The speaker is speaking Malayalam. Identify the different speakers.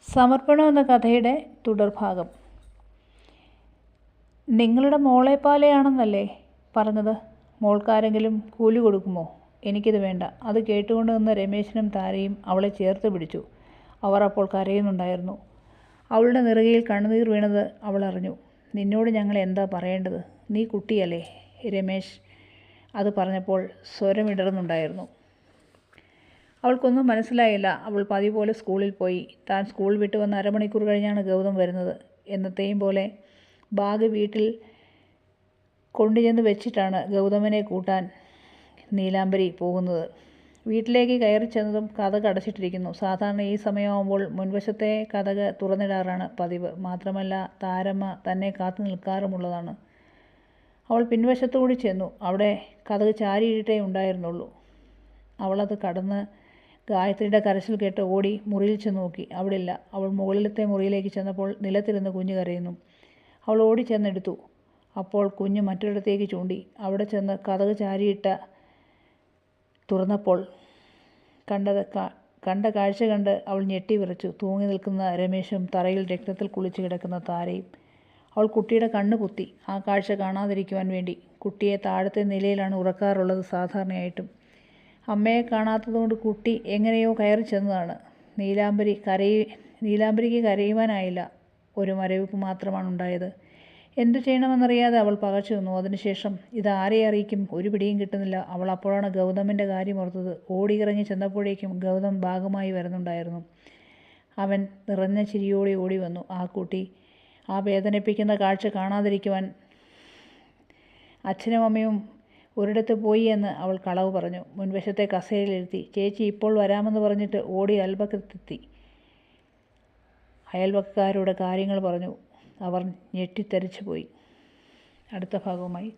Speaker 1: സമർപ്പണം എന്ന കഥയുടെ തുടർഭാഗം. നിങ്ങളുടെ മോളെപ്പോലെയാണെന്നല്ലേ പറഞ്ഞത്? മോൾക്കാരെങ്കിലും കൂലി കൊടുക്കുമോ? എനിക്കിത് വേണ്ട. അത് കേട്ടുകൊണ്ട് നിന്ന രമേശനും താരയും അവളെ ചേർത്ത് പിടിച്ചു. അവർ അപ്പോൾ കരയുന്നുണ്ടായിരുന്നു. അവളുടെ നെറുകയിൽ കണ്ണുനീർ വീണത് അവൾ അറിഞ്ഞു. നിന്നോട് ഞങ്ങൾ എന്താ പറയേണ്ടത്? നീ കുട്ടിയല്ലേ? രമേശ് അത് പറഞ്ഞപ്പോൾ സ്വരമിടറുന്നുണ്ടായിരുന്നു. അവൾക്കൊന്നും മനസ്സിലായില്ല. അവൾ പതിവ് പോലെ സ്കൂളിൽ പോയി. താൻ സ്കൂൾ വിട്ട് വന്ന് അരമണിക്കൂർ കഴിഞ്ഞാണ് ഗൗതം വരുന്നത്. എന്നത്തെയും പോലെ ബാഗ് വീട്ടിൽ കൊണ്ടുചെന്ന് വെച്ചിട്ടാണ് ഗൗതമനെ കൂട്ടാൻ നീലാംബരി പോകുന്നത്. വീട്ടിലേക്ക് കയറി ചെന്നതും കതക് അടച്ചിട്ടിരിക്കുന്നു. സാധാരണ ഈ സമയമാകുമ്പോൾ മുൻവശത്തെ കതക് തുറന്നിടാറാണ് പതിവ്. മാത്രമല്ല, താരമ്മ തന്നെ കാത്തു നിൽക്കാറുമുള്ളതാണ്. അവൾ പിൻവശത്തുകൂടി ചെന്നു. അവിടെ കതക് ചാരിയിട്ടേ ഉണ്ടായിരുന്നുള്ളൂ. അവളത് കടന്ന് ഗായത്രിയുടെ കരച്ചിൽ കേട്ട് ഓടി മുറിയിൽ ചെന്ന് നോക്കി. അവിടില്ല. അവൾ മുകളിലത്തെ മുറിയിലേക്ക് ചെന്നപ്പോൾ നിലത്തിരുന്ന് കുഞ്ഞ് കരയുന്നു. അവൾ ഓടി ചെന്നെടുത്തു. അപ്പോൾ കുഞ്ഞ് മറ്റൊരിടത്തേക്ക് ചൂണ്ടി. അവിടെ ചെന്ന് കതക് ചാരിയിട്ട തുറന്നപ്പോൾ കണ്ട കാഴ്ച കണ്ട് അവൾ ഞെട്ടി വിറച്ചു. തൂങ്ങി നിൽക്കുന്ന രമേശും തറയിൽ രക്തത്തിൽ കുളിച്ച് കിടക്കുന്ന താരയും. അവൾ കുട്ടിയുടെ കണ്ണ് പൊത്തി. ആ കാഴ്ച കാണാതിരിക്കുവാൻ വേണ്ടി. കുട്ടിയെ താഴത്തെ നിലയിലാണ് ഉറക്കാറുള്ളത് സാധാരണയായിട്ടും. അമ്മയെ കാണാത്തതുകൊണ്ട് കുട്ടി എങ്ങനെയോ കയറി ചെന്നതാണ്. നീലാംബരിക്ക് കരയുവാനായില്ല. ഒരു മരവിപ്പ് മാത്രമാണ് ഉണ്ടായത്. എന്തു ചെയ്യണമെന്നറിയാതെ അവൾ പകച്ചു നിന്നു. അതിനുശേഷം ഇതാരെ അറിയിക്കും? ഒരു പിടിയും കിട്ടുന്നില്ല. അവൾ അപ്പോഴാണ് ഗൗതമിൻ്റെ കാര്യം ഓർത്തത്. ഓടിയിറങ്ങി ചെന്നപ്പോഴേക്കും ഗൗതം ഭാഗമായി വരുന്നുണ്ടായിരുന്നു. അവൻ നിറഞ്ഞ ചിരിയോടെ ഓടി വന്നു. ആ കുട്ടി ആ വേദനിപ്പിക്കുന്ന കാഴ്ച കാണാതിരിക്കുവാൻ അച്ഛനും അമ്മയും ഒരിടത്ത് പോയി എന്ന് അവൾ കളവ് പറഞ്ഞു. മുൻവശത്തെ കസേരയിലിരുത്തി. ചേച്ചി ഇപ്പോൾ വരാമെന്ന് പറഞ്ഞിട്ട് ഓടി അയൽപക്കത്തെത്തി. അയൽപക്കക്കാരോട് കാര്യങ്ങൾ പറഞ്ഞു. അവർ ഞെട്ടിത്തരിച്ചു പോയി. അടുത്ത ഭാഗവുമായി